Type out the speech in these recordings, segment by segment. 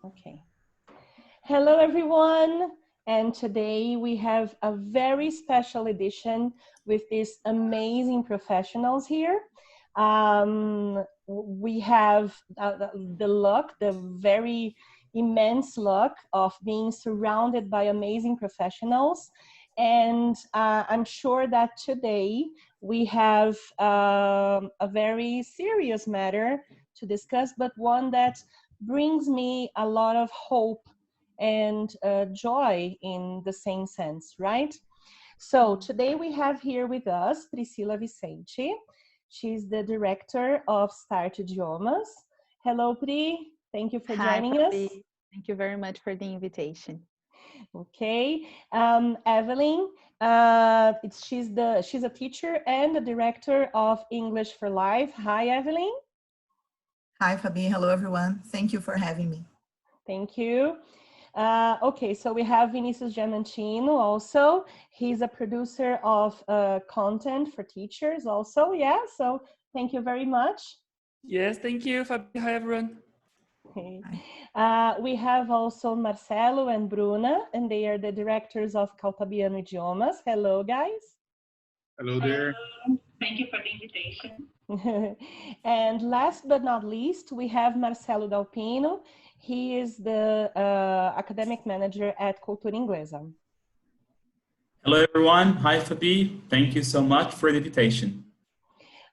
Okay. Hello, everyone. And today we have a very special edition with these amazing professionals here. We have the very immense luck of being surrounded by amazing professionals. And I'm sure that today we have a very serious matter to discuss, but one that brings me a lot of hope and joy in the same sense, right? So today we have here with us Priscila Vicente. She's the director of Start Idiomas. Hello, Pri. Thank you for joining us. Thank you very much for the invitation. Okay, Evelyn. She's a teacher and the director of English for Life. Hi, Evelyn. Hi, Fabi. Hello, everyone. Thank you for having me. Thank you. Okay, so we have Vinicius Diamantino also. He's a producer of content for teachers also, yeah? So thank you very much. Yes, thank you, Fabi. Hi, everyone. Okay. We have also Marcelo and Bruna, and they are the directors of Caltabiano Idiomas. Hello, guys. Hello there. Hello. Thank you for the invitation. And last but not least, we have Marcelo Dalpino. He is the academic manager at Cultura Inglesa. Hello, everyone. Hi, Fabi. Thank you so much for the invitation.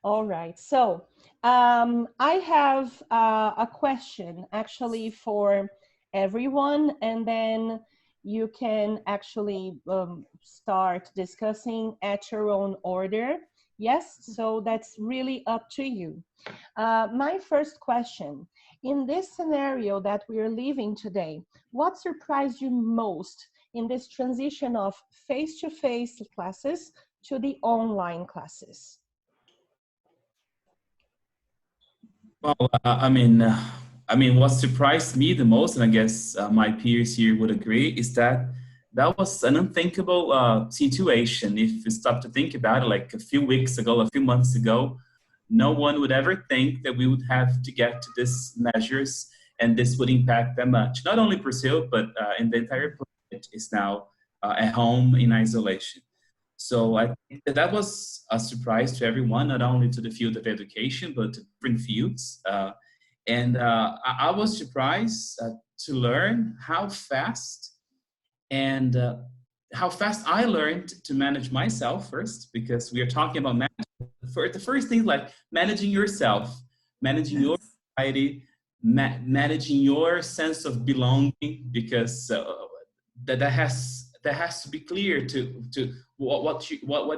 All right. So I have a question actually for everyone, and then you can actually start discussing at your own order. Yes, so that's really up to you. My first question, in this scenario that we are living today, what surprised you most in this transition of face-to-face classes to the online classes? Well, what surprised me the most, and I guess my peers here would agree, is that was an unthinkable situation. If you stop to think about it, like a few weeks ago, a few months ago, no one would ever think that we would have to get to these measures and this would impact that much. Not only Brazil, but in the entire planet is now at home in isolation. So I think that was a surprise to everyone, not only to the field of education, but to different fields. I was surprised to learn how fast I learned to manage myself first, because we are talking about for the first thing, like managing yourself, managing your society, managing your sense of belonging, because that has to be clear to what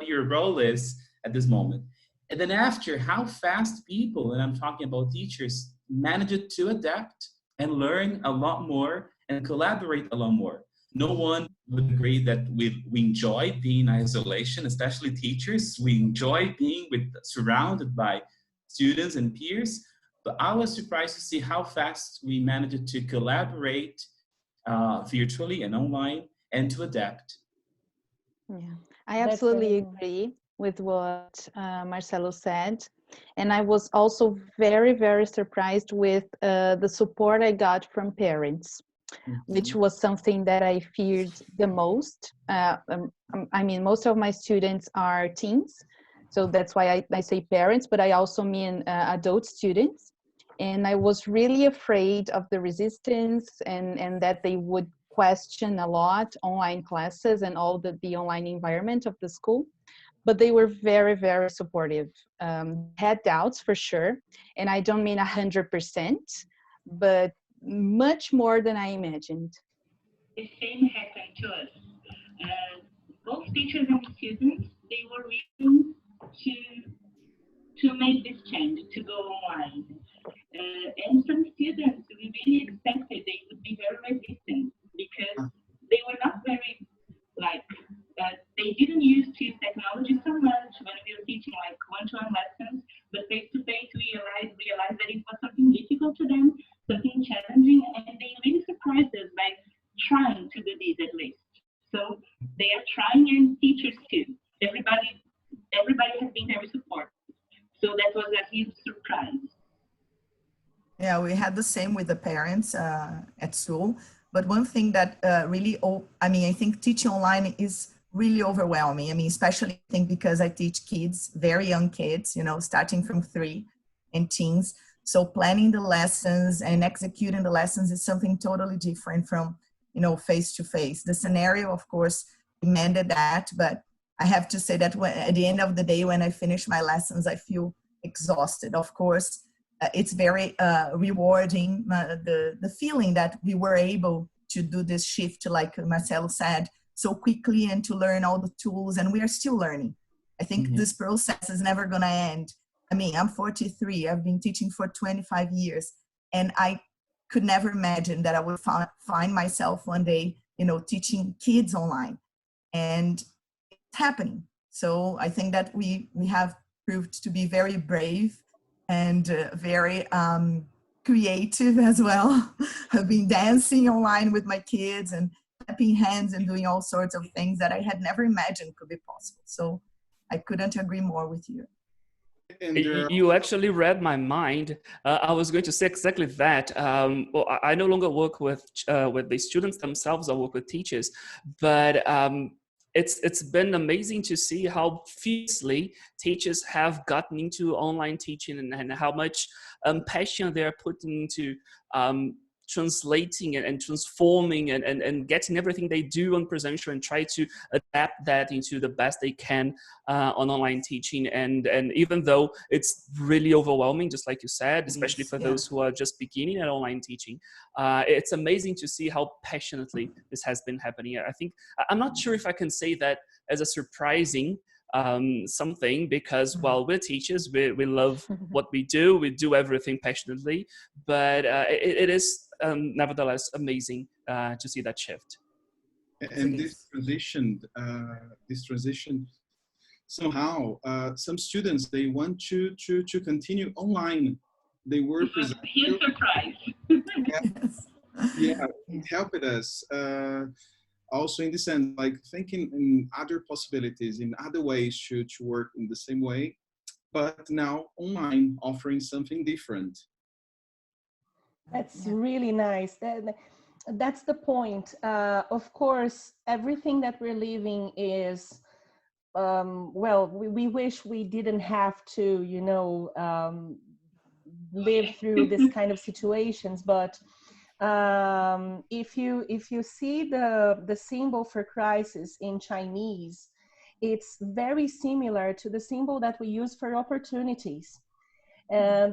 your role is at this moment. And then after, how fast people, and I'm talking about teachers, manage it to adapt and learn a lot more and collaborate a lot more. No one would agree that we enjoy being in isolation, especially teachers. We enjoy being surrounded by students and peers. But I was surprised to see how fast we managed to collaborate virtually and online and to adapt. Yeah, I absolutely agree with what Marcelo said. And I was also very, very surprised with the support I got from parents. Which was something that I feared the most. Most of my students are teens, so that's why I say parents, but I also mean adult students. And I was really afraid of the resistance and that they would question a lot online classes and all the online environment of the school. But they were very, very supportive. Had doubts for sure, and I don't mean 100%, but much more than I imagined. The same happened to us. Both teachers and students, they were willing to make this change, to go online. And some students, we really expected they would be very resistant because they were not very, they didn't use technology so much when we were teaching like one-to-one lessons, but face-to-face we realized that it was something difficult to them, something challenging, and they really surprised us by trying to do this at least. So they are trying, and teachers too. Everybody has been very supportive. So that was a huge surprise. Yeah, we had the same with the parents at school. But one thing that really, I think teaching online is really overwhelming. I mean, especially I think because I teach kids, very young kids, you know, starting from 3 and teens. So planning the lessons and executing the lessons is something totally different from, you know, face to face. The scenario, of course, demanded that, but I have to say that at the end of the day, when I finish my lessons, I feel exhausted. Of course, it's very rewarding, the feeling that we were able to do this shift, like Marcelo said, so quickly, and to learn all the tools, and we are still learning. I think this process is never going to end. I mean, I'm 43, I've been teaching for 25 years, and I could never imagine that I would find myself one day, you know, teaching kids online, and it's happening. So I think that we have proved to be very brave and very creative as well. I've been dancing online with my kids and clapping hands and doing all sorts of things that I had never imagined could be possible. So I couldn't agree more with you. And you actually read my mind. I was going to say exactly that. Well, I no longer work with the students themselves. I work with teachers, but it's been amazing to see how fiercely teachers have gotten into online teaching, and how much passion they're putting into translating and transforming and getting everything they do on presential and try to adapt that into the best they can on online teaching. And even though it's really overwhelming, just like you said, especially for those who are just beginning at online teaching, it's amazing to see how passionately this has been happening. I think, I'm not sure if I can say that as a surprising something, because while we're teachers, we love what we do everything passionately, but it is nevertheless amazing to see that shift. And this transition somehow, some students, they want to continue online. They were Here's surprise. Yeah, it helped us also in the sense, like thinking in other possibilities, in other ways to work in the same way, but now online, offering something different. That's really nice. That's the point. Of course, everything that we're living is, well, we wish we didn't have to, you know, live through this kind of situations. But if you see the symbol for crisis in Chinese, it's very similar to the symbol that we use for opportunities.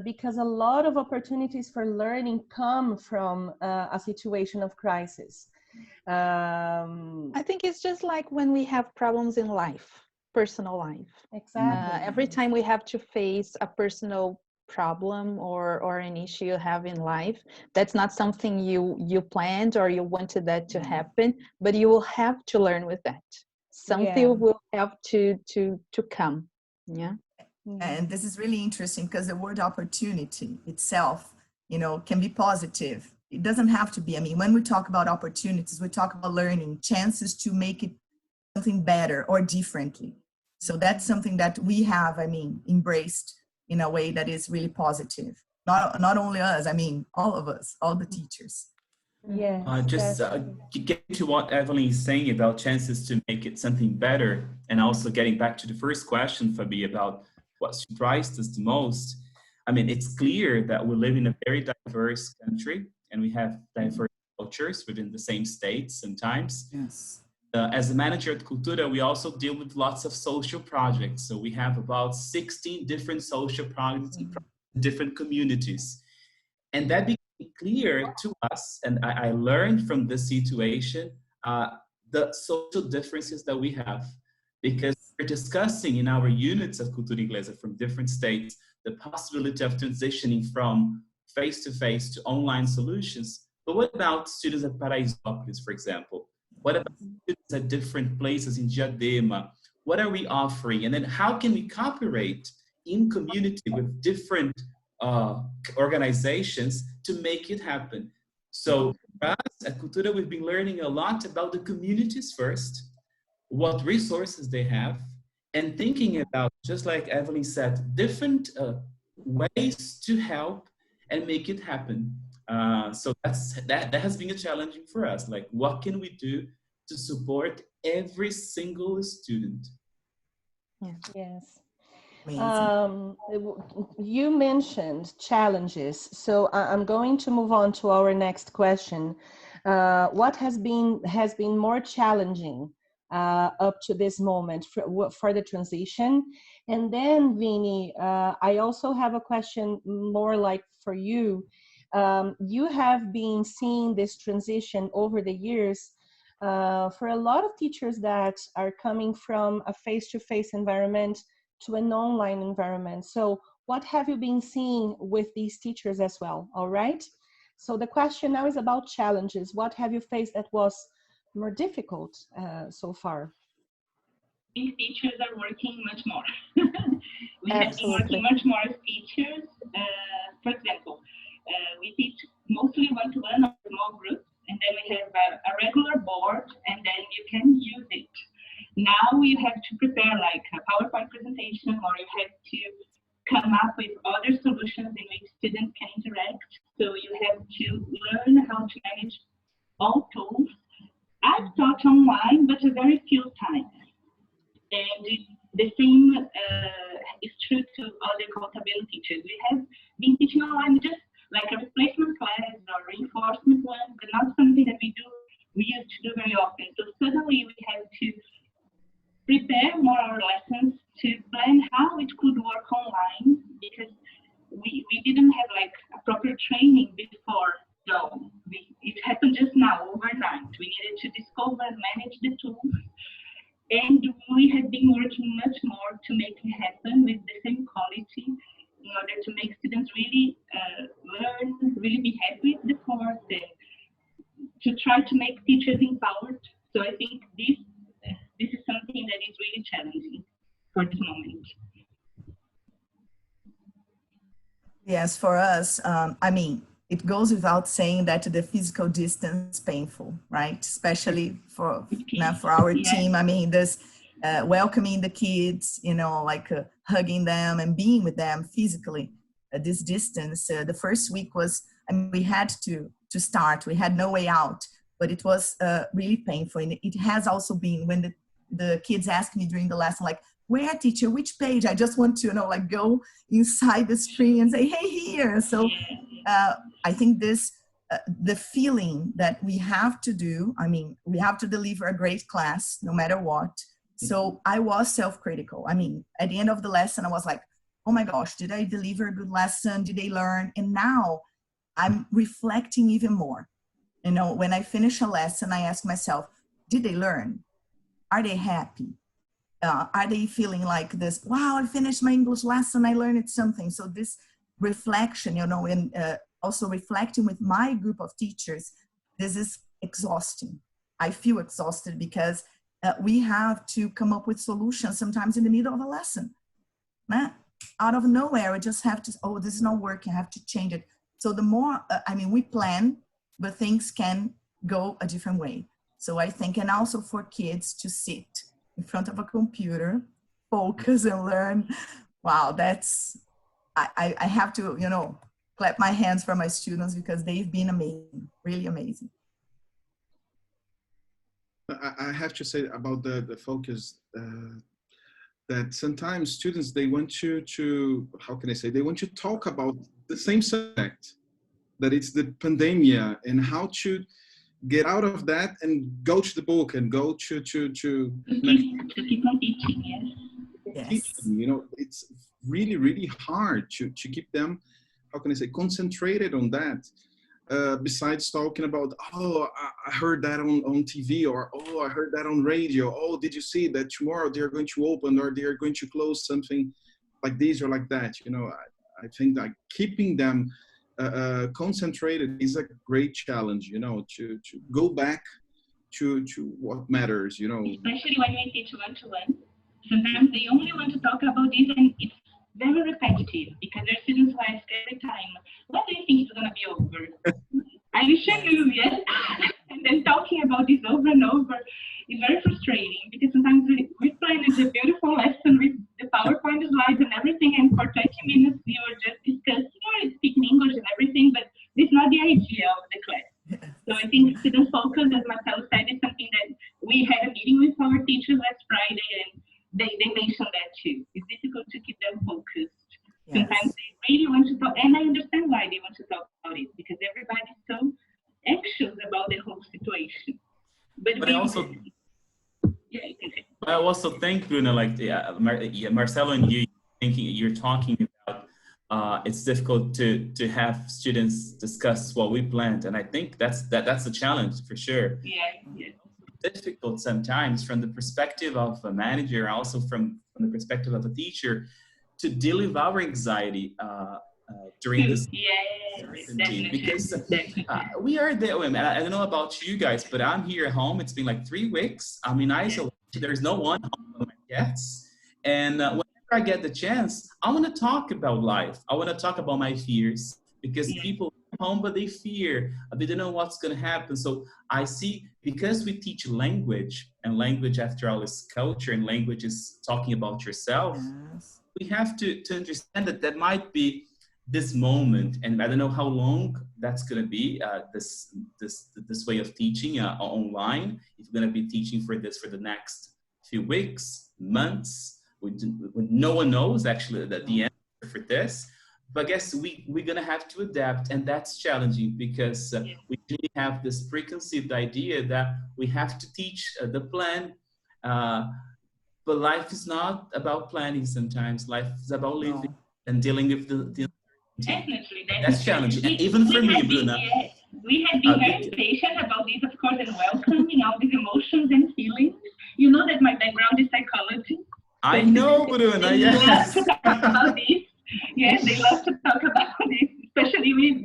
Because a lot of opportunities for learning come from a situation of crisis. I think it's just like when we have problems in life, personal life. Exactly. Every time we have to face a personal problem or an issue you have in life, that's not something you planned or you wanted that to happen, but you will have to learn with that. Something will have to come. Yeah. And this is really interesting because the word opportunity itself, you know, can be positive. It doesn't have to be. I mean, when we talk about opportunities, we talk about learning, chances to make it something better or differently. So that's something that we have, I mean, embraced in a way that is really positive. Not only us, I mean, all of us, all the teachers. Yeah. Just get to what Evelin is saying about chances to make it something better, and also getting back to the first question, Fabi, about what surprised us the most. I mean, it's clear that we live in a very diverse country, and we have diverse cultures within the same state sometimes. Yes. As a manager at Cultura, we also deal with lots of social projects. So we have about 16 different social projects in different communities. And that became clear to us, and I learned from this situation, the social differences that we have. Because we're discussing in our units of Cultura Inglesa from different states, the possibility of transitioning from face-to-face to online solutions. But what about students at Paraisópolis, for example? What about students at different places in Diadema? What are we offering? And then how can we cooperate in community with different organizations to make it happen? So for us at Cultura, we've been learning a lot about the communities first, what resources they have, and thinking about, just like Evelin said, different ways to help and make it happen. So that has been a challenging for us. Like, what can we do to support every single student? Yeah. Yes. Amazing. You mentioned challenges, so I'm going to move on to our next question. What has been more challenging up to this moment for the transition? And then, Vini, I also have a question more like for you. You have been seeing this transition over the years for a lot of teachers that are coming from a face-to-face environment to an online environment. So what have you been seeing with these teachers as well? All right. So the question now is about challenges. What have you faced that was more difficult so far? These teachers are working much more. We have been Absolutely. working much more as teachers. For example, we teach mostly one-to-one or small groups, and then we have a regular board, and then you can use it. Now you have to prepare like a PowerPoint presentation, or you have to come up with other solutions in which students can interact. So you have to learn how to manage all tools. I've taught online, but a very few times. And the same is true to other Caltabiano teachers. We have been teaching online just like a replacement class or reinforcement one, but not something that we used to do very often. So suddenly we have to prepare more our lessons to plan how it could work online, because we didn't have like a proper training before. So it happened just now, overnight. We needed to discover and manage the tools. And we have been working much more to make it happen with the same quality in order to make students really learn, really be happy with the course, and to try to make teachers empowered. So I think this is something that is really challenging for this moment. Yes, for us, I mean, it goes without saying that the physical distance is painful, right? Especially for our team. I mean, this welcoming the kids, you know, like hugging them and being with them physically. This distance, the first week was, I mean, we had to start. We had no way out, but it was really painful. And it has also been when the kids ask me during the lesson, like, where, teacher, which page? I just want to, you know, like go inside the screen and say, hey, here. So I think this, the feeling that we have to do, I mean, we have to deliver a great class no matter what. So I was self-critical. I mean, at the end of the lesson, I was like, oh my gosh, did I deliver a good lesson? Did they learn? And now I'm reflecting even more. You know, when I finish a lesson, I ask myself, did they learn? Are they happy? Are they feeling like this, wow, I finished my English lesson, I learned something. So this reflection, you know, and also reflecting with my group of teachers, this is exhausting. I feel exhausted because we have to come up with solutions sometimes in the middle of a lesson. Out of nowhere, we just have to, oh, this is not working, I have to change it. So the more, I mean, we plan, but things can go a different way. So I think, and also for kids to sit in front of a computer, focus and learn. Wow, that's, I have to, you know, clap my hands for my students because they've been amazing, really amazing. I have to say about the focus, that sometimes students, they want to, how can I say, they want to talk about the same subject, that it's the pandemia, and how to get out of that and go to the book and go to keep on teaching, yes. Teaching, you know, it's really, really hard to keep them, how can I say, concentrated on that. Besides talking about, oh, I heard that on TV, or oh, I heard that on radio. Oh, did you see that tomorrow they're going to open or they're going to close something like this or like that? You know, I think that keeping them concentrated is a great challenge, you know, to go back to what matters, you know. Especially when we teach one-to-one. Sometimes they only want to talk about this, and it's very repetitive because their students ask every time, when do you think it's going to be over? I wish I knew, yes. And then talking about this over and over is very frustrating because sometimes we plan a beautiful lesson with the PowerPoint slides and everything, and for 20 minutes you are just discussing or speaking English and everything. So I think student focus, as Marcelo said, is something that we had a meeting with our teachers last Friday, and they mentioned that too. It's difficult to keep them focused. Yes. Sometimes they really want to talk, and I understand why they want to talk about it, because everybody's so anxious about the whole situation. But I also, yeah, you can say. I also think, Bruna, like Marcelo and you're talking about it's difficult to have students discuss what we planned, and I think that's a challenge for sure. Yeah. Difficult sometimes from the perspective of a manager, also from the perspective of a teacher, to deal with our anxiety during this uncertainty, because we are there. I don't know about you guys, but I'm here at home. It's been like 3 weeks. I'm in isolation. There's no one home with my cats. And whenever I get the chance, I want to talk about life. I want to talk about my fears, because people come home, but they fear. They don't know what's going to happen. So I see, because we teach language, and language, after all, is culture, and language is talking about yourself. Yes. We have to understand that might be this moment, and I don't know how long that's going to be, this way of teaching online. If you're going to be teaching for the next few weeks, months, when no one knows actually the answer for this. But I guess we're going to have to adapt, and that's challenging, because we really have this preconceived idea that we have to teach the plan, but life is not about planning sometimes. Life is about living and dealing with the Definitely. That's challenging. Even for me, Bruna. We have been very patient about this, of course, and welcoming all these emotions and feelings. You know that my background is psychology. I know, Bruna, yes. They love to talk about this. Yes, they love to talk about this, especially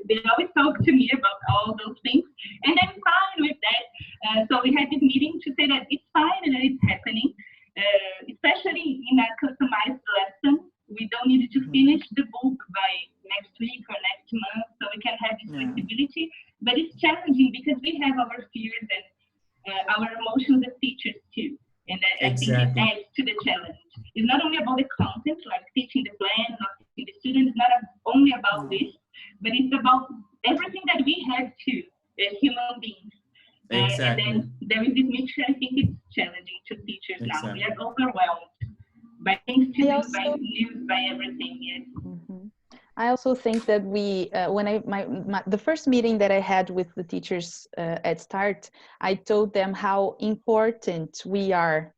they always talk to me about all those things, and I'm fine with that. So we had this meeting to say that it's fine and that it's happening, especially in a customized lesson. We don't need to finish the book by next week or next month, so we can have this flexibility. But it's challenging because we have our fears and our emotions as teachers too. And I think it adds to the challenge. It's not only about the content, like teaching the plan, not teaching the students, it's not only about this, but it's about everything that we have too, as human beings. And then there is this mixture. I think it's challenging to teachers now. We are overwhelmed by things to do, by news, by everything. Yes. Mm-hmm. I also think that we, when the first meeting that I had with the teachers at start, I told them how important we are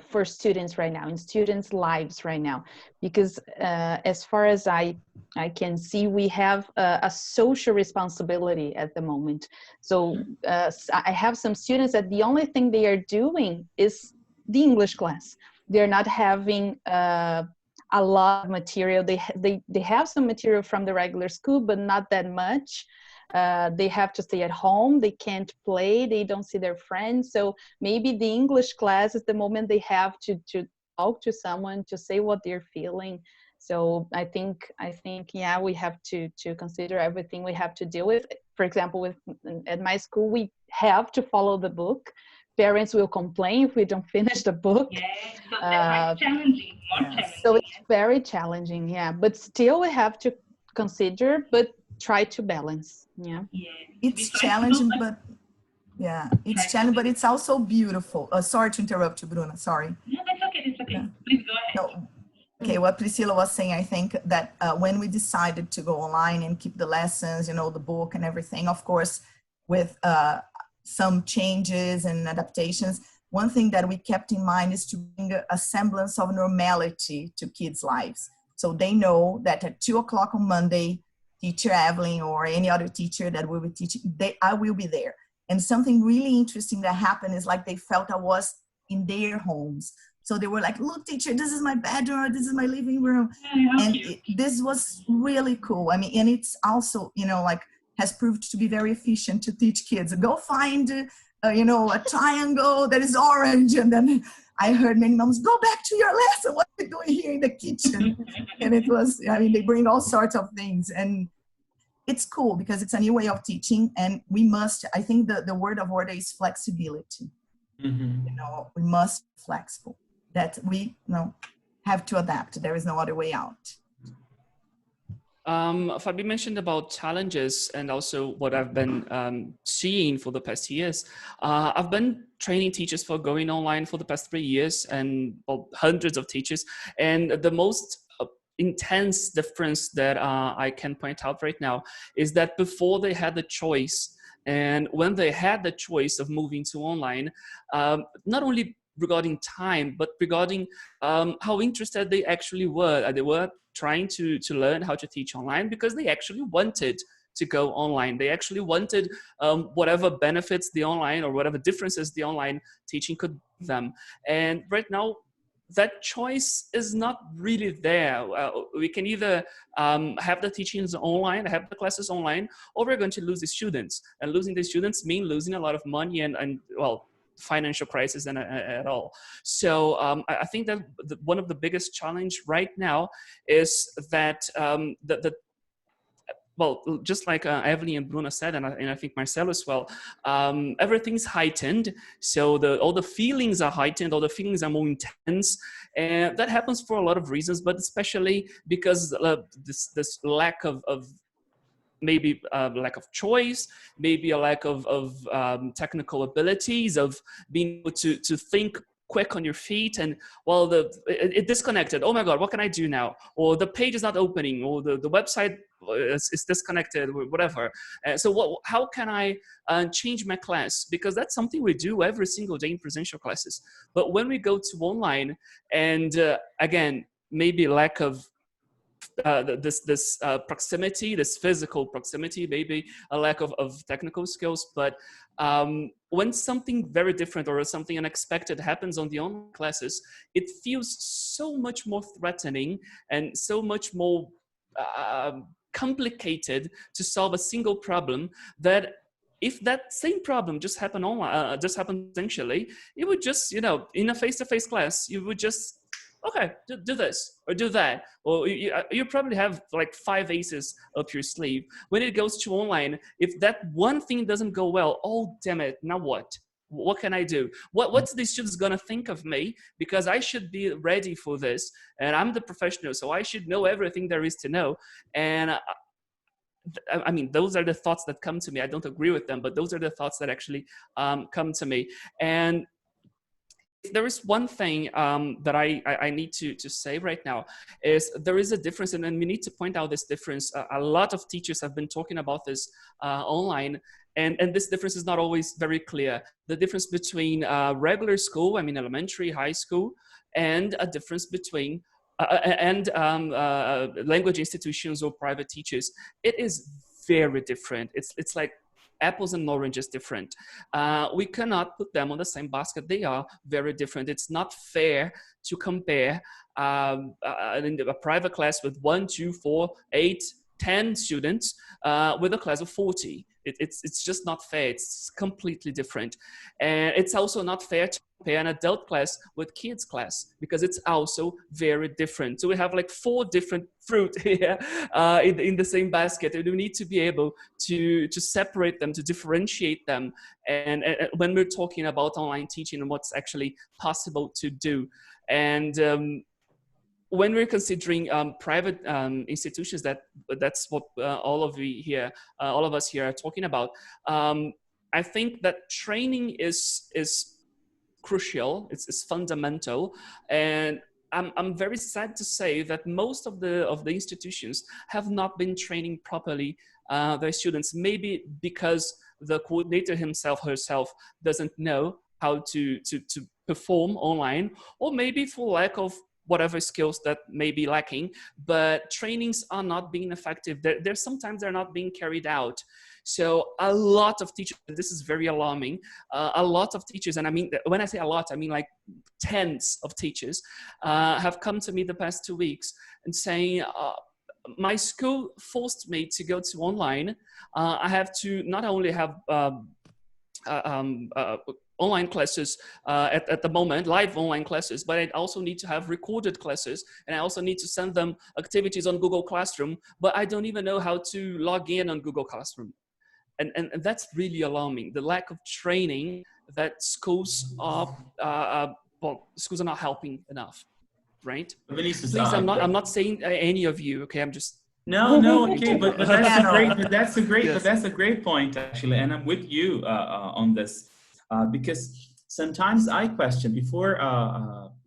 for students right now, in students' lives right now, because as far as I can see, we have a social responsibility at the moment. So I have some students that the only thing they are doing is the English class. They're not having a lot of material. They have some material from the regular school, but not that much. They have to stay at home. They can't play. They don't see their friends. So maybe the English class is the moment they have to talk to someone, to say what they're feeling. So I think yeah, we have to consider everything we have to deal with. For example, at my school, we have to follow the book. Parents will complain if we don't finish the book. Yeah, so that's challenging, more challenging. So it's very challenging, yeah. But still we have to consider, but try to balance, yeah. It's challenging, but it's challenging, but it's also beautiful. Sorry to interrupt you, Bruna, sorry. No, that's okay, it's okay. Please go ahead. No. Okay, what Priscila was saying, I think that when we decided to go online and keep the lessons, the book and everything, of course, with some changes and adaptations, one thing that we kept in mind is to bring a semblance of normality to kids' lives. So they know that at 2:00 on Monday, teacher Evelin or any other teacher that will be teaching, I will be there. And something really interesting that happened is like they felt I was in their homes. So they were like, look, teacher, this is my bedroom, or this is my living room. And this was really cool. I mean, and it's also, has proved to be very efficient to teach kids. Go find, a triangle that is orange. And then I heard many moms, go back to your lesson. What are you doing here in the kitchen? And it was, they bring all sorts of things. And it's cool because it's a new way of teaching. And we must, I think the word of order is flexibility. Mm-hmm. We must be flexible. That we have to adapt. There is no other way out. Fabi mentioned about challenges and also what I've been seeing for the past years. I've been training teachers for going online for the past 3 years, and well, hundreds of teachers. And the most intense difference that I can point out right now is that before they had the choice, and when they had the choice of moving to online, not only regarding time, but regarding how interested they actually were. They were trying to learn how to teach online because they actually wanted to go online. They actually wanted whatever benefits the online or whatever differences the online teaching could give them. And right now, that choice is not really there. We can either have the teachings online, have the classes online, or we're going to lose the students. And losing the students means losing a lot of money and well, financial crisis and at all. So I think that one of the biggest challenge right now is that well, just like Evelyn and Bruna said, and I think Marcelo as well, everything's heightened. So all the feelings are heightened, all the feelings are more intense. And that happens for a lot of reasons, but especially because this lack of maybe a lack of choice, maybe a lack of technical abilities, of being able to think quick on your feet, and well, it disconnected. Oh my God, what can I do now? Or the page is not opening, or the website is disconnected, or whatever. So how can I change my class? Because that's something we do every single day in presential classes. But when we go to online, and again, maybe lack of this proximity, this physical proximity, maybe a lack of technical skills. But when something very different or something unexpected happens on the online classes, it feels so much more threatening and so much more complicated to solve a single problem, that if that same problem just happened online, just happened essentially, it would just, in a face-to-face class, you would just, okay, do this or do that, or you probably have like 5 aces up your sleeve. When it goes to online, if that one thing doesn't go well, oh damn it, now what can I do? What's the students gonna think of me? Because I should be ready for this, and I'm the professional, so I should know everything there is to know. And I mean, those are the thoughts that come to me. I don't agree with them, but those are the thoughts that actually come to me. And if there is one thing that I need to say right now, is there is a difference, and we need to point out this difference. A lot of teachers have been talking about this online, and this difference is not always very clear. The difference between regular school, I mean elementary, high school, and a difference between language institutions or private teachers. It is very different. It's like apples and oranges different. We cannot put them on the same basket. They are very different. It's not fair to compare a private class with 1, 2, 4, 8, 10 students with a class of 40. It's just not fair. It's completely different. And it's also not fair to compare an adult class with kids class, because it's also very different. So we have like 4 different fruit here in the same basket, and we need to be able to separate them, to differentiate them. And when we're talking about online teaching and what's actually possible to do. And when we're considering private institutions, that's what all of us here are talking about. I think that training is crucial. It's fundamental, and I'm very sad to say that most of the institutions have not been training properly their students. Maybe because the coordinator herself doesn't know how to perform online, or maybe for lack of whatever skills that may be lacking, but trainings are not being effective. Sometimes they're not being carried out. So a lot of teachers, and this is very alarming, a lot of teachers, and I mean, when I say a lot, I mean like tens of teachers have come to me the past 2 weeks and saying, my school forced me to go to online. I have to not only have online classes at the moment, live online classes, but I also need to have recorded classes, and I also need to send them activities on Google Classroom, but I don't even know how to log in on Google Classroom. And that's really alarming, the lack of training that schools are not helping enough, right? Vinicius, Please, I'm not saying any of you, okay? I'm just No, okay, but Yes. that's a great point actually, and I'm with you on this because sometimes I question before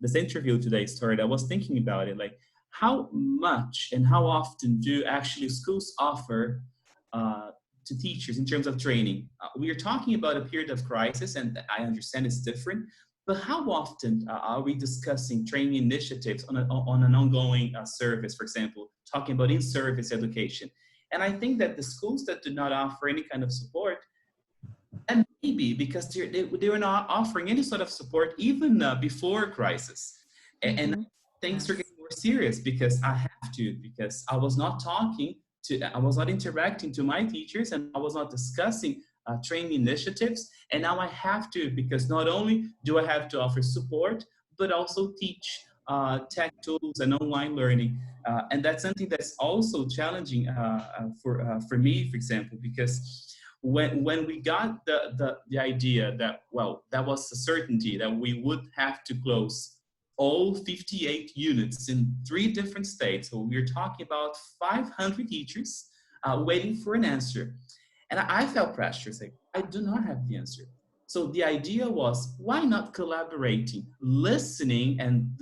this interview today started. I was thinking about it, like how much and how often do actually schools offer uh, to teachers in terms of training? We are talking about a period of crisis, and I understand it's different. But how often are we discussing training initiatives on an ongoing service, for example, talking about in-service education? And I think that the schools that do not offer any kind of support, and maybe because they were not offering any sort of support even before crisis. And things are Yes. getting more serious because I have to, because I was not I was not interacting to my teachers, and I was not discussing training initiatives. And now I have to, because not only do I have to offer support, but also teach tech tools and online learning. And that's something that's also challenging for me, for example, because when we got the idea that, well, that was a certainty that we would have to close all 58 units in 3 different states. So we're talking about 500 teachers waiting for an answer. And I felt pressure, saying, I do not have the answer. So the idea was, why not collaborating, listening, and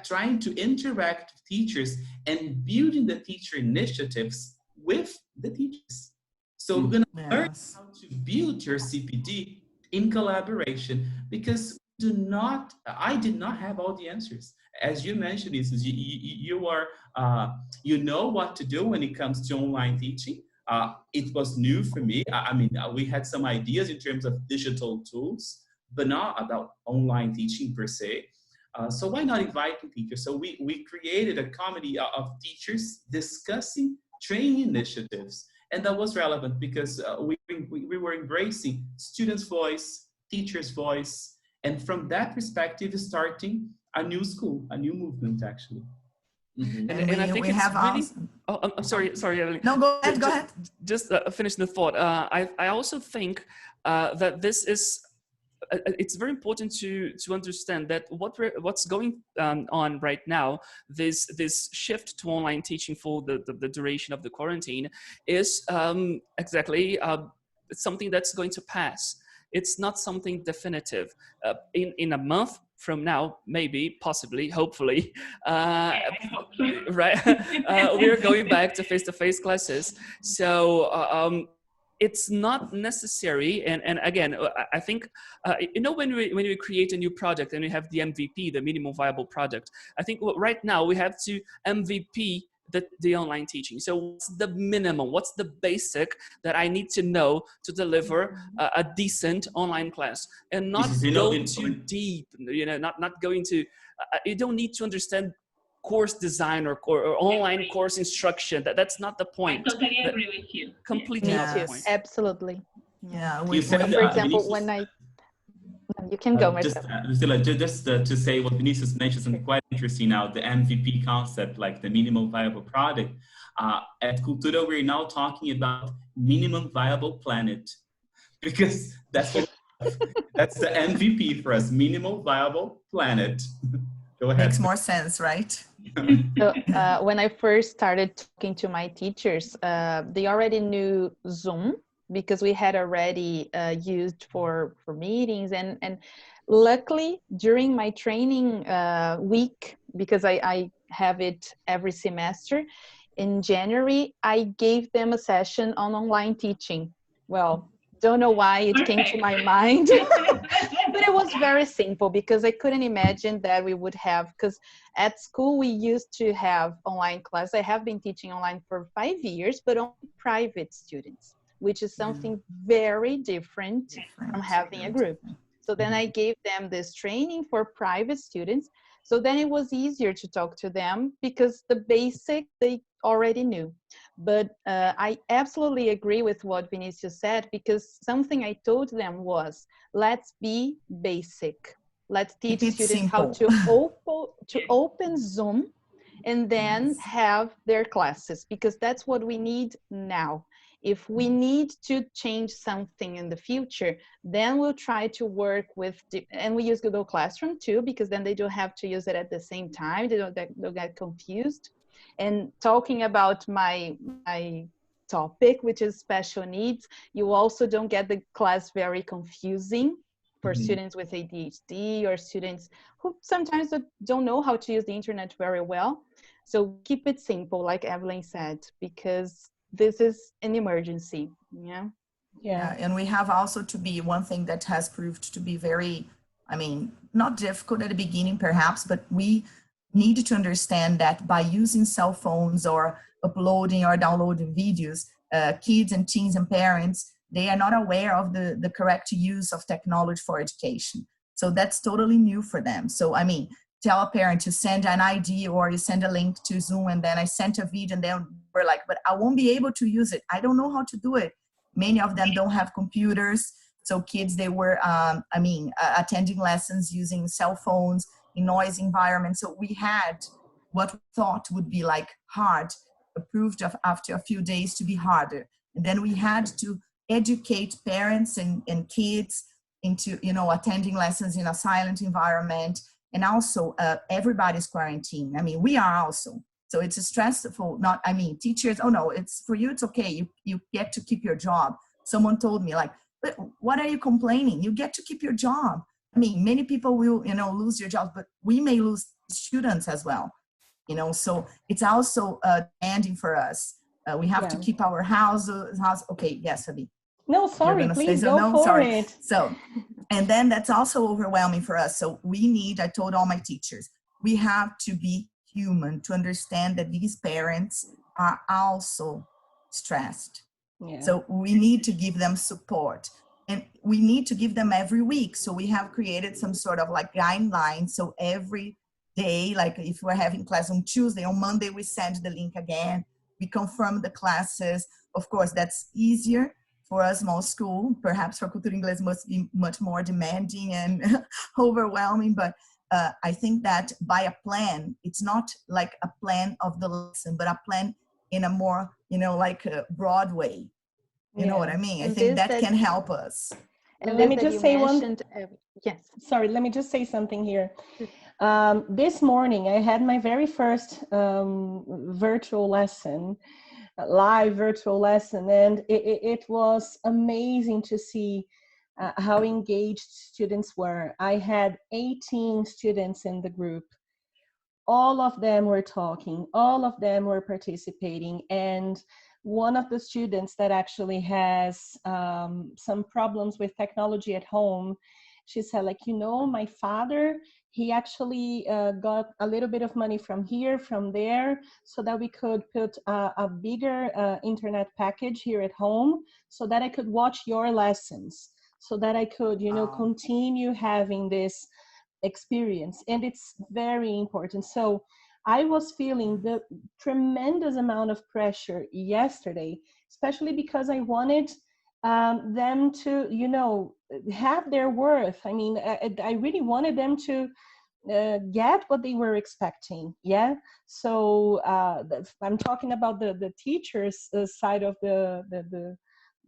trying to interact with teachers and building the teacher initiatives with the teachers. So we're going to learn Yes. how to build your CPD in collaboration, because I did not have all the answers. As you mentioned, you know what to do when it comes to online teaching. It was new for me. I mean, we had some ideas in terms of digital tools, but not about online teaching per se. So why not invite the teachers? So we created a committee of teachers discussing training initiatives. And that was relevant because we were embracing students' voice, teachers' voice, and from that perspective, starting a new school, a new movement, actually. Mm-hmm. And I think we it's have really. also. Oh, I'm sorry, Evelyn. No, go ahead. Go ahead. Just finish the thought. I also think that this is. It's very important to understand that what's going on right now, this shift to online teaching for the duration of the quarantine, is exactly something that's going to pass. It's not something definitive. In a month from now, maybe, possibly, hopefully, right, we're going back to face-to-face classes. So it's not necessary. And again, I think, when we create a new project and we have the MVP, the minimum viable product, I think right now we have to MVP the online teaching. So what's the minimum? What's the basic that I need to know to deliver a decent online class, and not go too deep? Not going to. You don't need to understand course design or online course instruction. That's not the point. I totally agree with you. Completely not the point. Absolutely. Yeah. For example, when you can go, Marcelo. Just to say what Vinicius mentioned, something quite interesting now, the MVP concept, like the minimum viable product. At Cultura, we're now talking about minimum viable planet, because that's that's the MVP for us, minimum viable planet. Go ahead. Makes more sense, right? So, when I first started talking to my teachers, they already knew Zoom, because we had already used for meetings, and luckily during my training week, because I have it every semester, in January I gave them a session on online teaching. Well, don't know why it came to my mind, but it was very simple, because I couldn't imagine that we would have, because at school we used to have online class. I have been teaching online for 5 years, but only private students, which is something very different from having a group. So then I gave them this training for private students. So then it was easier to talk to them, because the basic they already knew. But I absolutely agree with what Vinicius said, because something I told them was, let's be basic. Let's teach students how to open Zoom and then have their classes, because that's what we need now. If we need to change something in the future, then we'll try to work with, and we use Google Classroom too, because then they don't have to use it at the same time. They don't get confused. And talking about my topic, which is special needs, you also don't get the class very confusing for students with ADHD or students who sometimes don't know how to use the internet very well. So keep it simple, like Evelyn said, because this is an emergency. Yeah, and we have also to be one thing that has proved to be very, I mean, not difficult at the beginning perhaps, but we need to understand that by using cell phones or uploading or downloading videos, kids and teens and parents, they are not aware of the correct use of technology for education. So that's totally new for them. So, I mean, tell a parent to send an ID or you send a link to Zoom and then I sent a video and then we're like, but I won't be able to use it. I don't know how to do it. Many of them don't have computers. So kids, they were, attending lessons using cell phones in noisy environments. So we had what we thought would be like hard, proved after a few days to be harder. And then we had to educate parents and kids into, attending lessons in a silent environment. And also everybody's quarantined. I mean, we are also. So it's stressful, teachers, oh no, it's for you, it's okay. You get to keep your job. Someone told me like, but what are you complaining? You get to keep your job. I mean, many people will, lose your jobs, but we may lose students as well. So it's also demanding for us. We have to keep our house. Okay, yes, Abby. No, sorry, please go for it. So, and then that's also overwhelming for us. So we need, I told all my teachers, we have to be human to understand that these parents are also stressed. Yeah. So we need to give them support and we need to give them every week. So we have created some sort of like guidelines. So every day, like if we're having class on Tuesday, on Monday, we send the link again. We confirm the classes. Of course, that's easier for a small school. Perhaps for Cultura Inglesa must be much more demanding and overwhelming, but I think that by a plan, it's not like a plan of the lesson, but a plan in a more, like a broad way. You know what I mean? I think that can help us. And let me just say Sorry, let me just say something here. This morning, I had my very first virtual lesson, live virtual lesson, and it was amazing to see how engaged students were. I had 18 students in the group. All of them were talking, all of them were participating, and one of the students that actually has some problems with technology at home, she said, like, my father, he actually got a little bit of money from here, from there, so that we could put a bigger internet package here at home so that I could watch your lessons, so that I could, continue having this experience. And it's very important. So I was feeling the tremendous amount of pressure yesterday, especially because I wanted them to, have their worth. I mean, I really wanted them to get what they were expecting. Yeah. So I'm talking about the teachers' side of the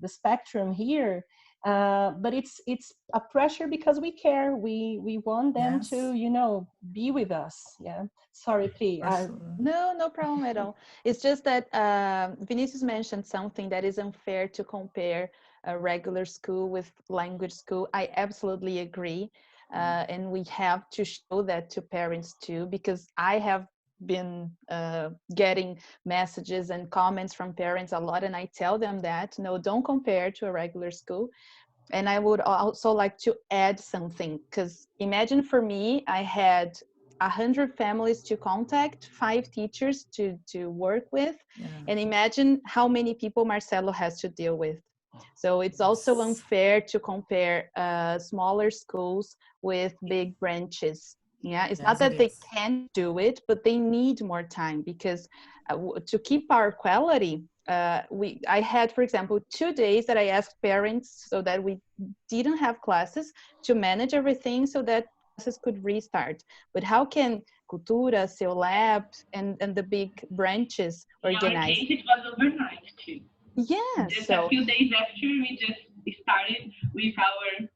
spectrum here. But it's a pressure because we care. We want them to, be with us. Yeah. Sorry, please. No problem at all. It's just that Vinicius mentioned something that is unfair to compare a regular school with language school. I absolutely agree. And we have to show that to parents too, because I have been getting messages and comments from parents a lot, and I tell them that no, don't compare to a regular school. And I would also like to add something, because imagine for me, I had 100 families to contact, 5 teachers to work with, and imagine how many people Marcelo has to deal with. So it's also unfair to compare smaller schools with big branches. Yeah, it's not that they can't do it, but they need more time, because to keep our quality, I had, for example, 2 days that I asked parents so that we didn't have classes to manage everything so that classes could restart. But how can Cultura, Seu Lab, and the big branches organize? In our case, it was overnight too. Yeah, just a few days after we just started with our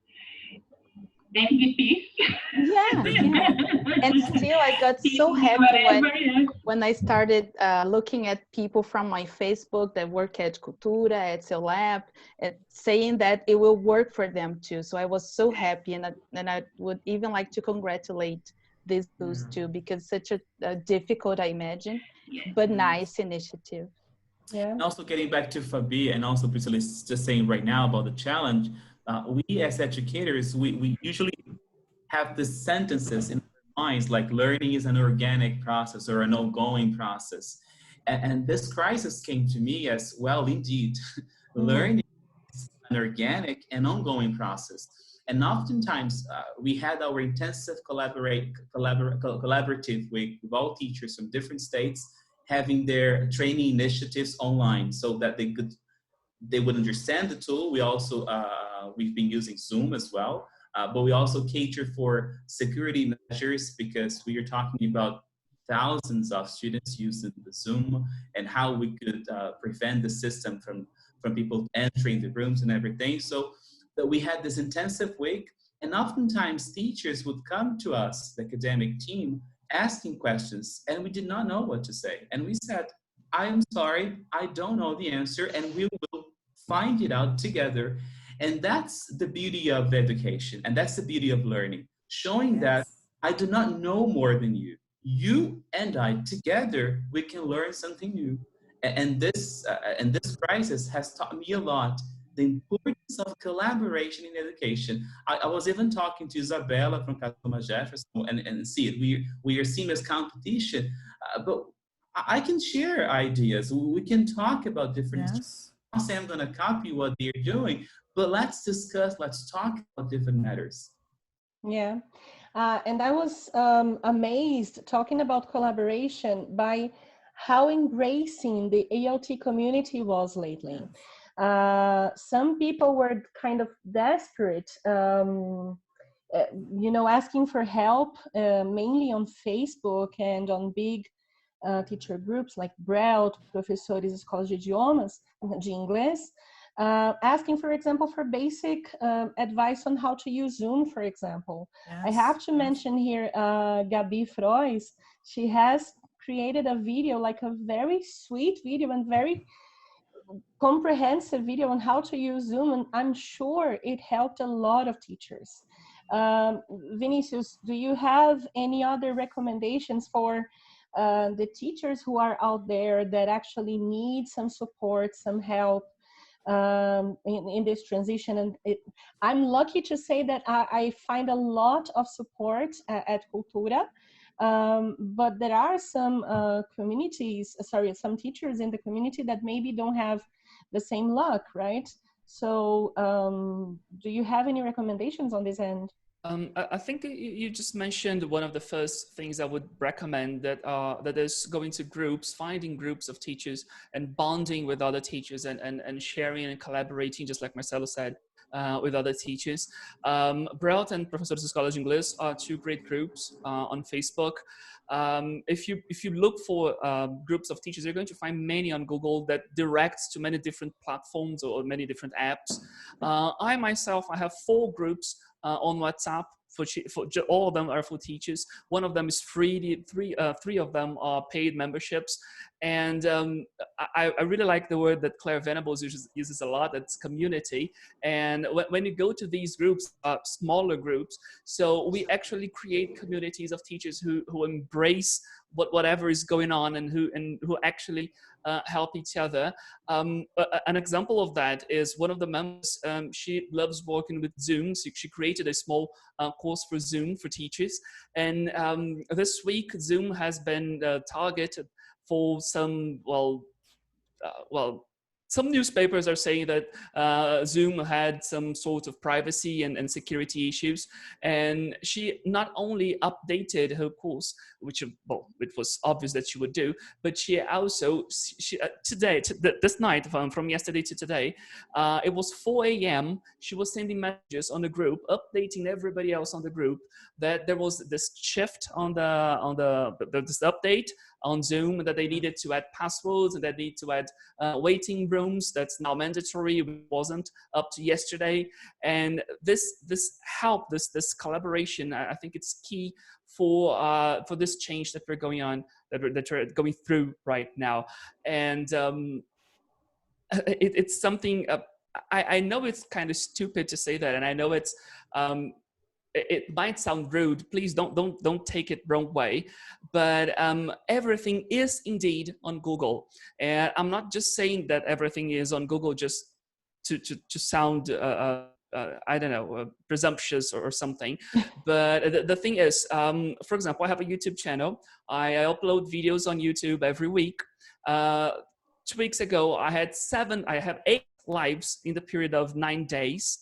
MVPs. Yeah, yeah. And still, I got so happy when I started looking at people from my Facebook that work at Cultura, at CELAB, and saying that it will work for them too. So I was so happy, and I would even like to congratulate these schools too, because such a difficult, I imagine, but nice initiative. Yeah. And also getting back to Fabi and also Priscilla is just saying right now about the challenge, we as educators, we usually have the sentences in our minds like learning is an organic process or an ongoing process. And this crisis came to me as well, indeed, learning is an organic and ongoing process. And oftentimes we had our intensive collaborative week with all teachers from different states having their training initiatives online so that they would understand the tool. We also, we've been using Zoom as well, but we also cater for security measures because we are talking about thousands of students using the Zoom and how we could prevent the system from people entering the rooms and everything. So that we had this intensive week, and oftentimes teachers would come to us, the academic team, asking questions, and we did not know what to say. And we said, I am sorry, I don't know the answer, and we will find it out together. And that's the beauty of education, and that's the beauty of learning, showing that I do not know more than you. You and I together, we can learn something new. And this crisis has taught me a lot, the importance of collaboration in education. I was even talking to Isabella from Thomas Jefferson and see it. We are seen as competition, but I can share ideas. We can talk about different. Yes. I'm not saying I'm going to copy what they're doing, but let's discuss. Let's talk about different matters. Yeah. And I was amazed talking about collaboration by how embracing the ALT community was lately. Some people were kind of desperate, asking for help, mainly on Facebook and on big teacher groups like BRELT, Professores Escolas de Idiomas, de Inglês, asking, for example, for basic advice on how to use Zoom, for example. I have to mention here Gabi Frois. She has created a video, like a very sweet video and very comprehensive video on how to use Zoom, and I'm sure it helped a lot of teachers. Vinicius, do you have any other recommendations for the teachers who are out there that actually need some support, some help in this transition? And I'm lucky to say that I find a lot of support at Cultura, but there are some some teachers in the community that maybe don't have the same luck, right? So do you have any recommendations on this end? I think you just mentioned one of the first things I would recommend, that is going to groups, finding groups of teachers and bonding with other teachers and sharing and collaborating, just like Marcelo said, with other teachers. Brelt and Professores Escolas de Inglês are two great groups on Facebook. If you look for groups of teachers, you're going to find many on Google that directs to many different platforms or many different apps. I myself, I have 4 groups on WhatsApp. All of them are for teachers. One of them is free. Three of them are paid memberships. And I really like the word that Claire Venables uses a lot. That's community. And when you go to these groups, smaller groups, so we actually create communities of teachers who embrace whatever is going on and who actually help each other. An example of that is one of the members. She loves working with Zoom. So she created a small course for Zoom for teachers. And this week, Zoom has been targeted for some, some newspapers are saying that Zoom had some sort of privacy and security issues. And she not only updated her course, which it was obvious that she would do, but she also, this night, from yesterday to today, it was 4 a.m. She was sending messages on the group, updating everybody else on the group that there was this shift on this update on Zoom, that they needed to add passwords and that they need to add waiting rooms. That's now mandatory. It wasn't up to yesterday. And this help, this collaboration, I think it's key for this change that we're going on, that we're going through right now. And it's something. I know it's kind of stupid to say that, and I know it's. It might sound rude. Please don't take it wrong way, but everything is indeed on Google, and I'm not just saying that everything is on Google just to sound I don't know, presumptuous or something. But the thing is, for example, I have a YouTube channel. I upload videos on YouTube every week. 2 weeks ago, I have 8 lives in the period of 9 days.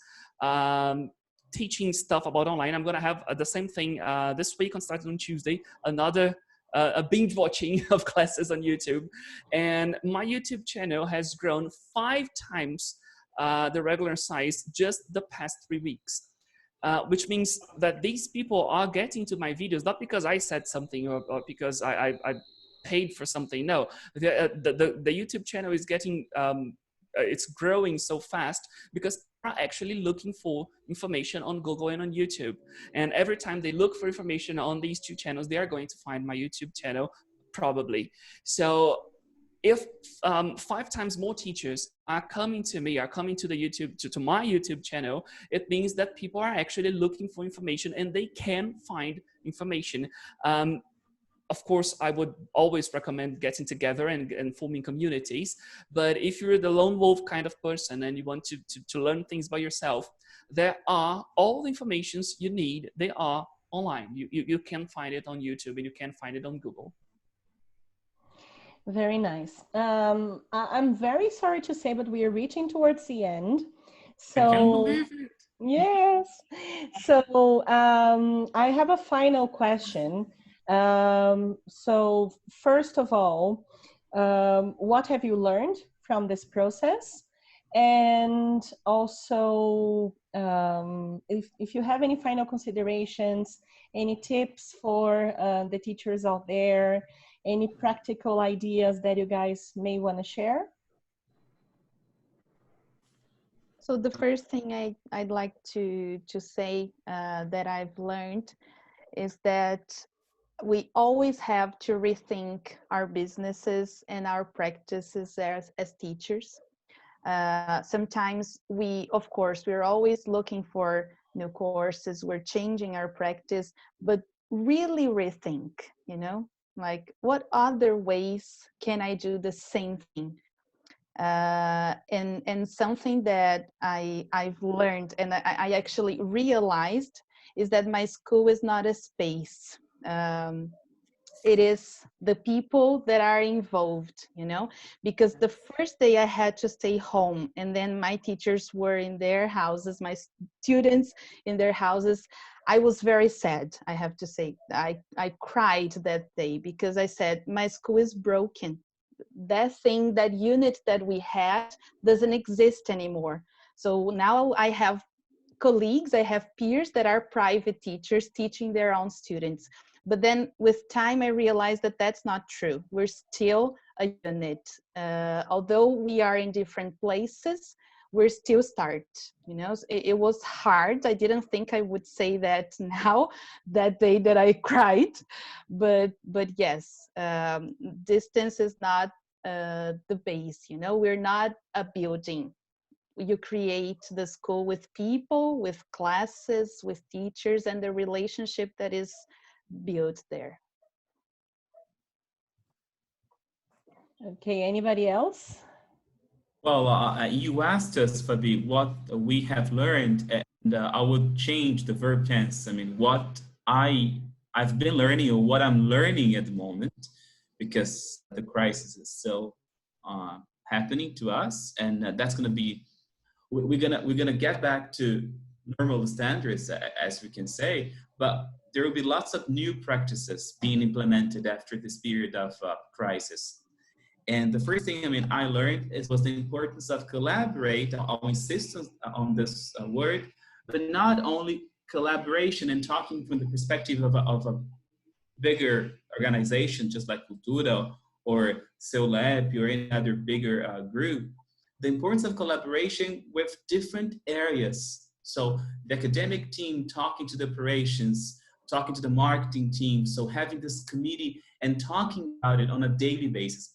Teaching stuff about online. I'm going to have the same thing this week, starting on Tuesday, another a binge watching of classes on YouTube. And my YouTube channel has grown 5 times the regular size just the past 3 weeks, which means that these people are getting to my videos, not because I said something or because I paid for something. No, the YouTube channel is getting, it's growing so fast because are actually looking for information on Google and on YouTube. And every time they look for information on these 2 channels, they are going to find my YouTube channel, probably. So if 5 times more teachers are coming to me, are coming to the YouTube, to my YouTube channel, it means that people are actually looking for information and they can find information. Of course, I would always recommend getting together and forming communities. But if you're the lone wolf kind of person and you want to learn things by yourself, there are all the informations you need. They are online. You can find it on YouTube and you can find it on Google. Very nice. I'm very sorry to say, but we are reaching towards the end. So, I can't believe it. Yes. So I have a final question. So first of all, what have you learned from this process? And also, if you have any final considerations, any tips for the teachers out there, any practical ideas that you guys may want to share? So the first thing I'd like to say that I've learned is that we always have to rethink our businesses and our practices as teachers. Sometimes of course, we're always looking for new courses, we're changing our practice, but really rethink, like what other ways can I do the same thing? And something that I've learned and I actually realized is that my school is not a space. It is the people that are involved, because the first day I had to stay home and then my teachers were in their houses, my students in their houses. I was very sad, I have to say. I cried that day because I said, my school is broken. That thing, that unit that we had doesn't exist anymore. So now I have colleagues, I have peers that are private teachers teaching their own students. But then with time, I realized that that's not true. We're still a unit. Although we are in different places, we're still start. It was hard. I didn't think I would say that now, that day that I cried. But yes, distance is not the base. We're not a building. You create the school with people, with classes, with teachers, and the relationship that is built there. Okay, anybody else? Well, you asked us, Fabi, what we have learned, and I would change the verb tense. I mean, what I've been learning or what I'm learning at the moment, because the crisis is still happening to us, and that's going to be, we're gonna get back to normal standards, as we can say, but there will be lots of new practices being implemented after this period of crisis. And the first thing, I learned was the importance of collaborate. I'll insist on this word, but not only collaboration and talking from the perspective of a bigger organization, just like Cultura or CELAB or any other bigger group, the importance of collaboration with different areas. So the academic team talking to the operations, talking to the marketing team. So having this committee and talking about it on a daily basis,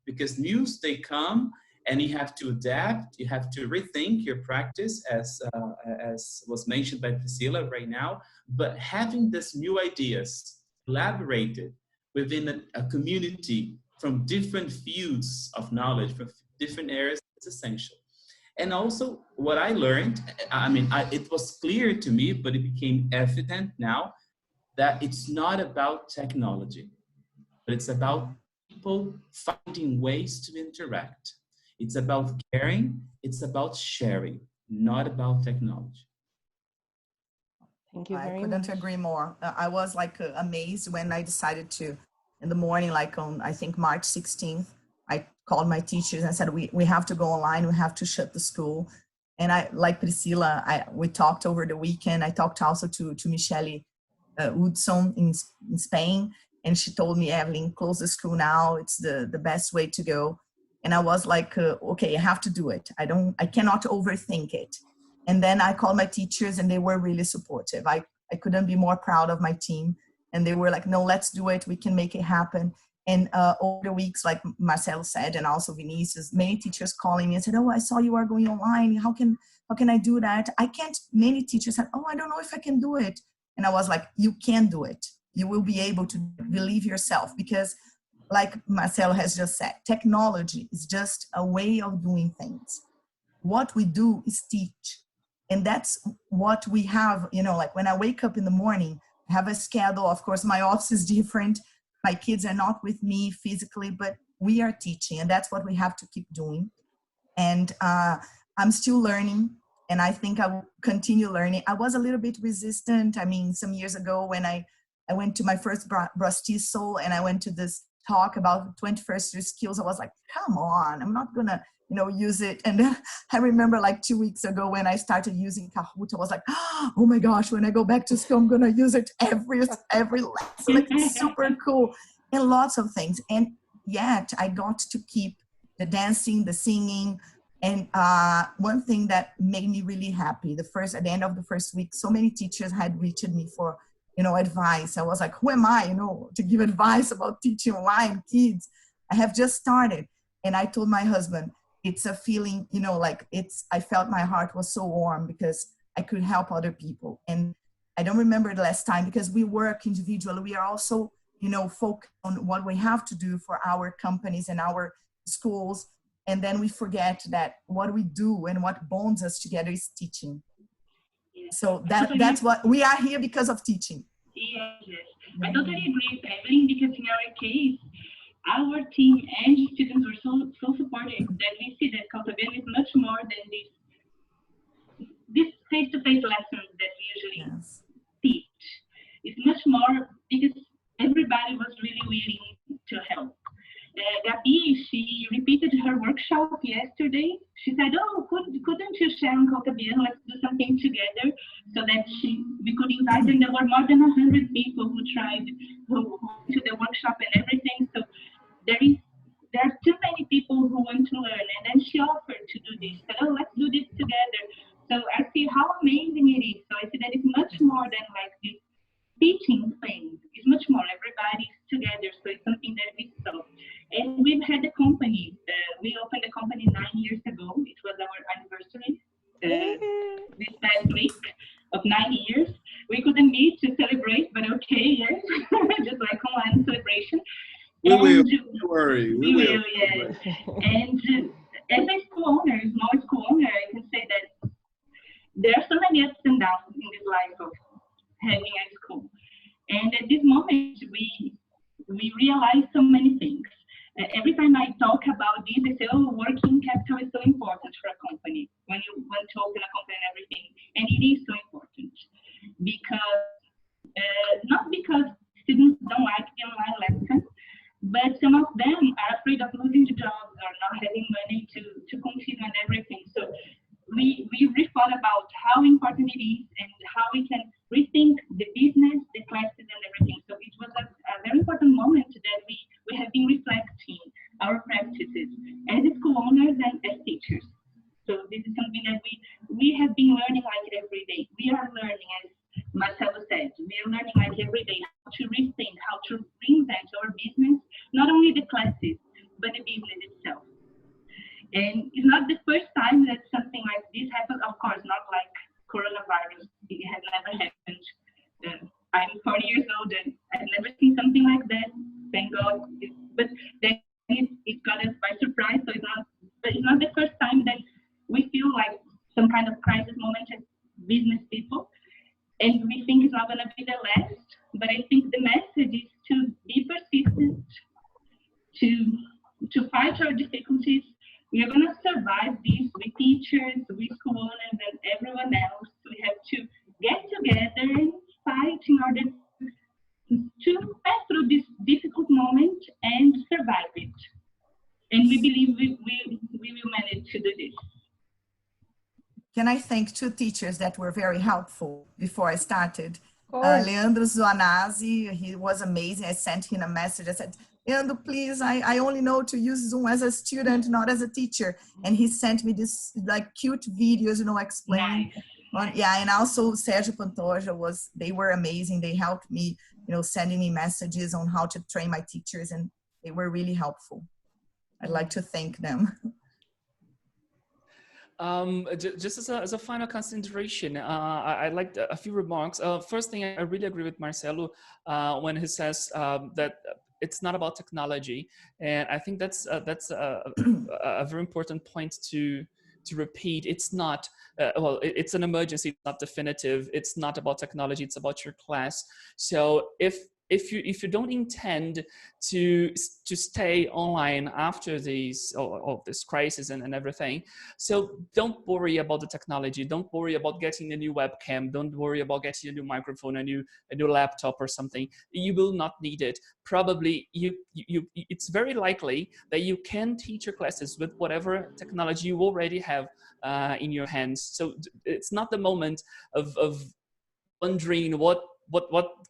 because news, they come and you have to adapt, you have to rethink your practice, as was mentioned by Priscila right now. But having these new ideas elaborated within a community from different fields of knowledge, from different areas, is essential. And also what I learned, it was clear to me, but it became evident now, that it's not about technology, but it's about people finding ways to interact. It's about caring, it's about sharing, not about technology. Thank you I very couldn't much. agree more. I was like amazed when I decided to, in the morning, like on, I think March 16th, I called my teachers and said, we have to go online, we have to shut the school. And I, like Priscila, we talked over the weekend. I talked also to Michelle Woodson in Spain. And she told me, Evelyn, close the school now. It's the best way to go. And I was like, okay, I have to do it. I cannot overthink it. And then I called my teachers and they were really supportive. I couldn't be more proud of my team. And they were like, no, let's do it. We can make it happen. And over the weeks, like Marcelo said, and also Vinicius, many teachers calling me and said, oh, I saw you are going online. How can I do that? I can't. Many teachers said, oh, I don't know if I can do it. And I was like, you can do it. You will be able to believe yourself, because like Marcelo has just said, technology is just a way of doing things. What we do is teach. And that's what we have, like when I wake up in the morning, I have a schedule. Of course, my office is different. My kids are not with me physically, but we are teaching, and that's what we have to keep doing. And I'm still learning, and I think I will continue learning. I was a little bit resistant. I mean, some years ago when I went to my first Brastiso and I went to this talk about 21st century skills, I was like, come on, I'm not gonna use it. And then I remember like 2 weeks ago when I started using Kahoot, I was like, oh my gosh, when I go back to school, I'm going to use it every lesson. Like, it's super cool. And lots of things. And yet I got to keep the dancing, the singing. And one thing that made me really happy, at the end of the first week, so many teachers had reached me for, advice. I was like, who am I, to give advice about teaching online kids? I have just started. And I told my husband, it's a feeling, I felt my heart was so warm because I could help other people. And I don't remember the last time, because we work individually. We are also, focused on what we have to do for our companies and our schools. And then we forget that what we do and what bonds us together is teaching. Yes. So that's what we are here, because of teaching. Yes. I totally agree with Evelyn, because in our case, our team and students were so supportive that we see that Caltabiano is much more than this face-to-face lessons that we usually teach. It's much more, because everybody was really willing to help. Gabi, she repeated her workshop yesterday. She said, oh, couldn't you share on Caltabiano? Let's do something together, so that we could invite them. There were more than 100 people who went to the workshop and everything. So there are too many people who want to learn. And then she offered to do this. Said, oh, let's do this together. So I see how amazing it is. So I see that it's much more than like this teaching thing. It's much more. Everybody's together. So it's something that we saw. And we've had a company. We opened the company 9 years ago. It was our anniversary this past week of 9 years. We couldn't meet to celebrate, but okay, yes. Just like online celebration. We will, don't worry. We will. Yes. And as a small school owner, I can say that there are so many ups and downs in this life of having a school. And at this moment, we realize so many things. Every time I talk about this, I say, oh, working capital is so important for a company when you want to open a company and everything. And it is so important, because not because students don't like the online lesson, but some of them are afraid of losing the jobs or not having money to continue and everything. So we rethought about how important it is and how we can rethink the business, the classes, and everything. So it was a learners and as teachers. So this is something that we have been learning like every day. We are learning, as Marcelo said, we are learning like every day how to rethink, how to reinvent our business, not only the classes, but the business itself. And it's not the first time that something like this happens, of course, not like coronavirus. It has never happened. I'm 40 years old and I've never seen something like that, thank God. But then it got us by surprise, so it's not the first time that we feel like some kind of crisis moment as business people. And we think it's not going to be the last, but I think the message is to be persistent, to fight our difficulties. We are going to survive this with teachers, with school owners, and everyone else. We have to get together and fight in order to pass through this difficult moment and survive it. And we believe we will manage to do this. Can I thank two teachers that were very helpful before I started? Leandro Zuanazzi, he was amazing. I sent him a message. I said, Leandro, please, I only know to use Zoom as a student, not as a teacher. And he sent me this like cute videos, explaining. Nice. Yeah, and also Sergio Pantoja they were amazing. They helped me, sending me messages on how to train my teachers, and they were really helpful. I'd like to thank them. Just as a final consideration, I liked a few remarks. First thing, I really agree with Marcelo when he says that it's not about technology, and I think that's a very important point to repeat. It's not well, it's an emergency. It's not definitive. It's not about technology. It's about your class. So if you don't intend to stay online after this crisis and everything, so don't worry about the technology. Don't worry about getting a new webcam. Don't worry about getting a new microphone, a new laptop or something. You will not need it. Probably it's very likely that you can teach your classes with whatever technology you already have in your hands. So it's not the moment of wondering what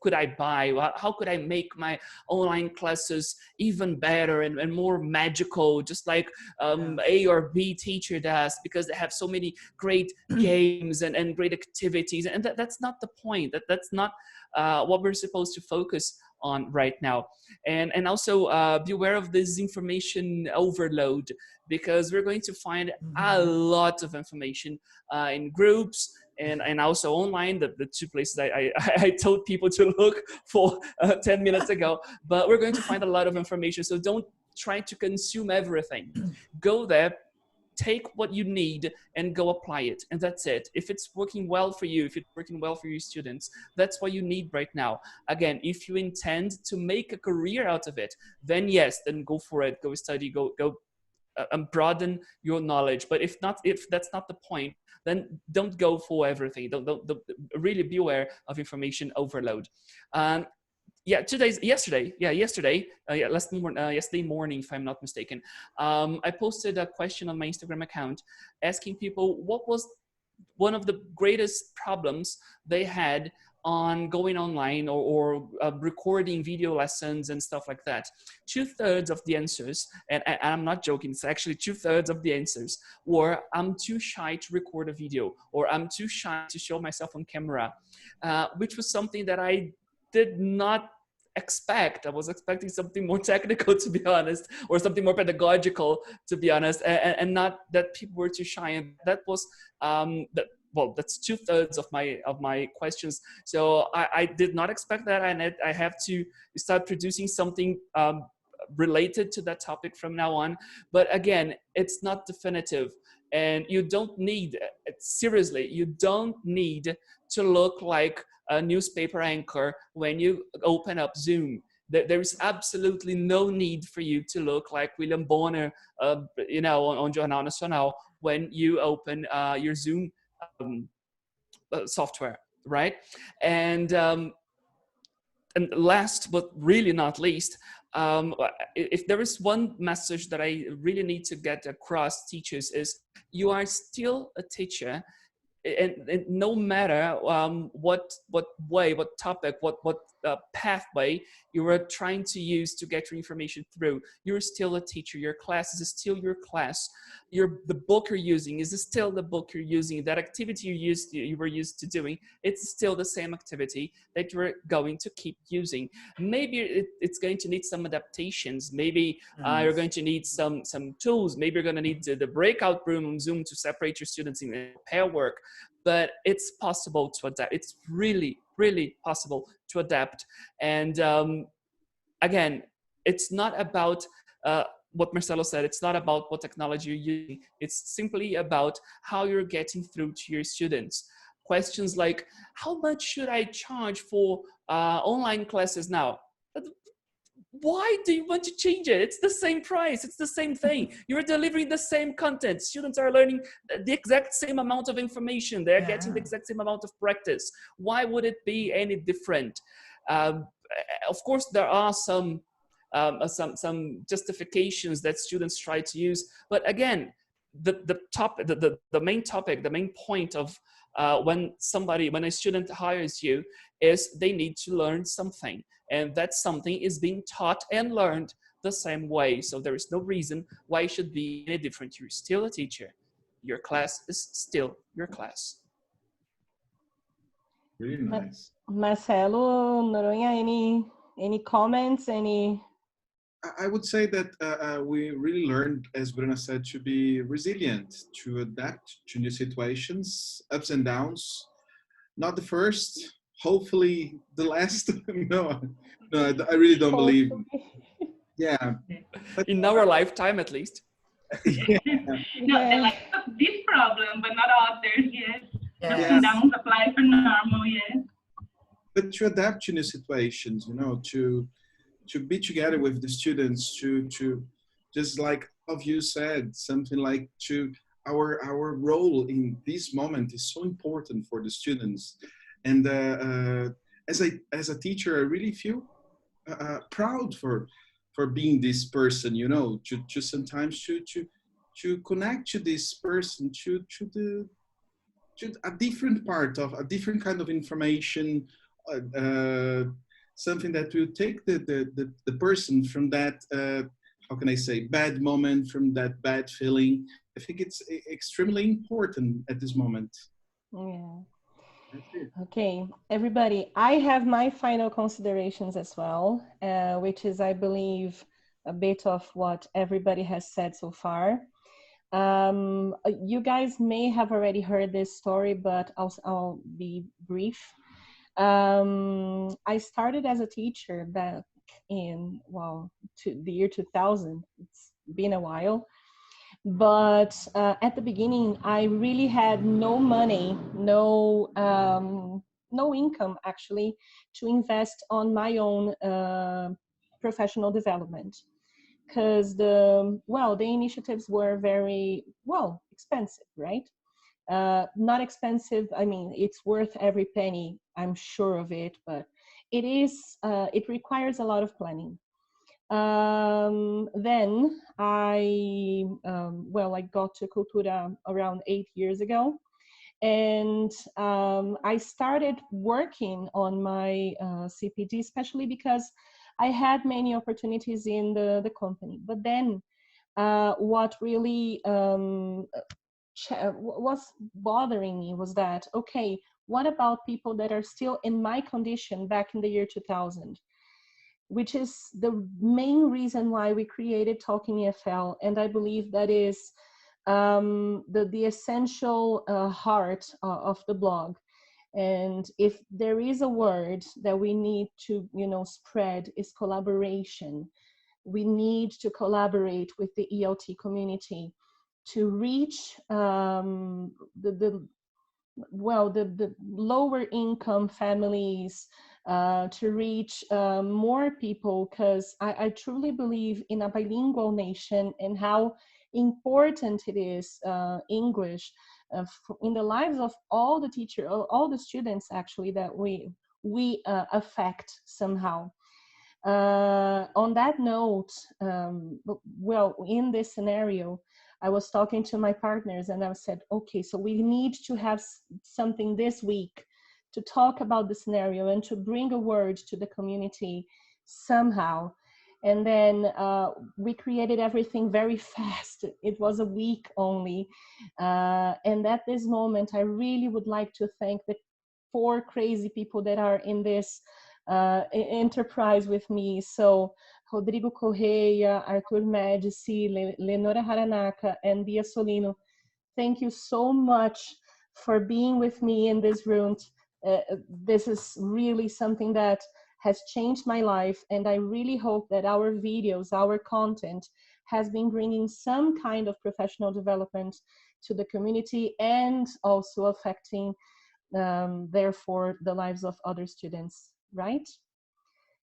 could I buy? How could I make my online classes even better and more magical, just like A or B teacher does, because they have so many great games and great activities. And that's not the point. That's not what we're supposed to focus on right now. And also be aware of this information overload, because we're going to find a lot of information in groups, and also online, the two places I told people to look for 10 minutes ago. But we're going to find a lot of information, so don't try to consume everything. Go there, take what you need and go apply it, and that's it. If it's working well for you, if it's working well for your students, that's what you need right now. Again, if you intend to make a career out of it, then yes, then go for it, go study, go broaden your knowledge. But if that's not the point, then don't go for everything. Don't really be aware of information overload. Yesterday morning, if I'm not mistaken, I posted a question on my Instagram account asking people what was one of the greatest problems they had on going online or recording video lessons and stuff like that. 2/3 of the answers, and I'm not joking, it's actually 2/3 of the answers were, I'm too shy to record a video, or I'm too shy to show myself on camera, which was something that I did not expect. I was expecting something more technical, to be honest, or something more pedagogical, to be honest, and not that people were too shy. And that was that's 2/3 of my questions. So I did not expect that, and I have to start producing something related to that topic from now on. But again, it's not definitive, and you don't need, seriously, you don't need to look like a newspaper anchor when you open up Zoom. There is absolutely no need for you to look like William Bonner, on Jornal Nacional when you open your Zoom software, right? And last but really not least, if there is one message that I really need to get across, teachers, is you are still a teacher. And no matter what way, what topic, what pathway you are trying to use to get your information through. You're still a teacher. Your class is still your class. The book you're using is still the book you're using. That activity you were used to doing, it's still the same activity that you're going to keep using. Maybe it's going to need some adaptations. Maybe you're going to need some tools. Maybe you're going to need the breakout room on Zoom to separate your students in pair work. But it's possible to adapt. It's really, really possible to adapt. And again, it's not about what Marcelo said. It's not about what technology you're using. It's simply about how you're getting through to your students. Questions like, how much should I charge for online classes now? Why do you want to change it? It's the same price. It's the same thing. You're delivering the same content. Students are learning the exact same amount of information. They're getting the exact same amount of practice. Why would it be any different? Of course, there are some justifications that students try to use. But again, the main topic, the main point of when a student hires you is they need to learn something. And that something is being taught and learned the same way. So there is no reason why it should be any different. You're still a teacher. Your class is still your class. Really nice. Marcelo Noronha, any comments? I would say that we really learned, as Bruna said, to be resilient, to adapt to new situations, ups and downs. Not the first, hopefully the last. No, I really don't believe. Yeah. But, in our lifetime, at least. Yeah. No, the life of this problem, but not others, yes. Ups and downs apply for normal, yes. But to adapt to new situations, to be together with the students, to just like of you said, something like to our role in this moment is so important for the students. And as a teacher, I really feel proud for being this person, to sometimes to connect to this person, to a different part of a different kind of information, something that will take the person from that, how can I say, bad moment, from that bad feeling. I think it's extremely important at this moment. Yeah. Okay, everybody, I have my final considerations as well, which is, I believe, a bit of what everybody has said so far. You guys may have already heard this story, but I'll be brief. I started as a teacher back in, the year 2000. It's been a while. But at the beginning, I really had no money, no income actually, to invest on my own professional development, because the initiatives were very expensive, right? Not expensive. I mean, it's worth every penny. I'm sure of it, but it requires a lot of planning. Then I got to Cultura around 8 years ago, and I started working on my CPD, especially because I had many opportunities in the company. But then what really was bothering me was that, okay, what about people that are still in my condition back in the year 2000? Which is the main reason why we created Talking EFL. And I believe that is the essential heart of the blog. And if there is a word that we need to, spread, is collaboration. We need to collaborate with the ELT community to reach the lower income families, to reach more people, because I truly believe in a bilingual nation and how important it is, English, in the lives of all the teachers, all the students actually, that we affect somehow. On that note, in this scenario, I was talking to my partners and I said, okay, so we need to have something this week to talk about the scenario and to bring a word to the community somehow. And then we created everything very fast. It was a week only. And at this moment, I really would like to thank the 4 crazy people that are in this enterprise with me. So Rodrigo Correia, Arthur Medici, Lenora Haranaka, and Bia Solino. Thank you so much for being with me in this room. This is really something that has changed my life, and I really hope that our videos, our content has been bringing some kind of professional development to the community and also affecting, therefore, the lives of other students, right?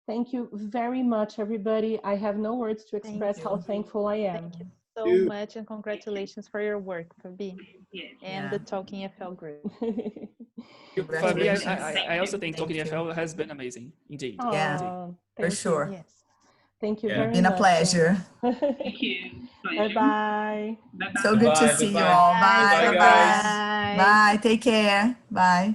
Thank you very much, everybody. I have no words to express how thankful I am. Thank you so much, and congratulations for your work, Fabi, and the Talking FL group. Fabi, I also think Talking FL has been amazing, indeed. Yeah, for sure. Yes. Thank you very much. Been a pleasure. Thank you. Bye-bye. So good to see you all. Bye. Bye, guys. Bye. Take care. Bye.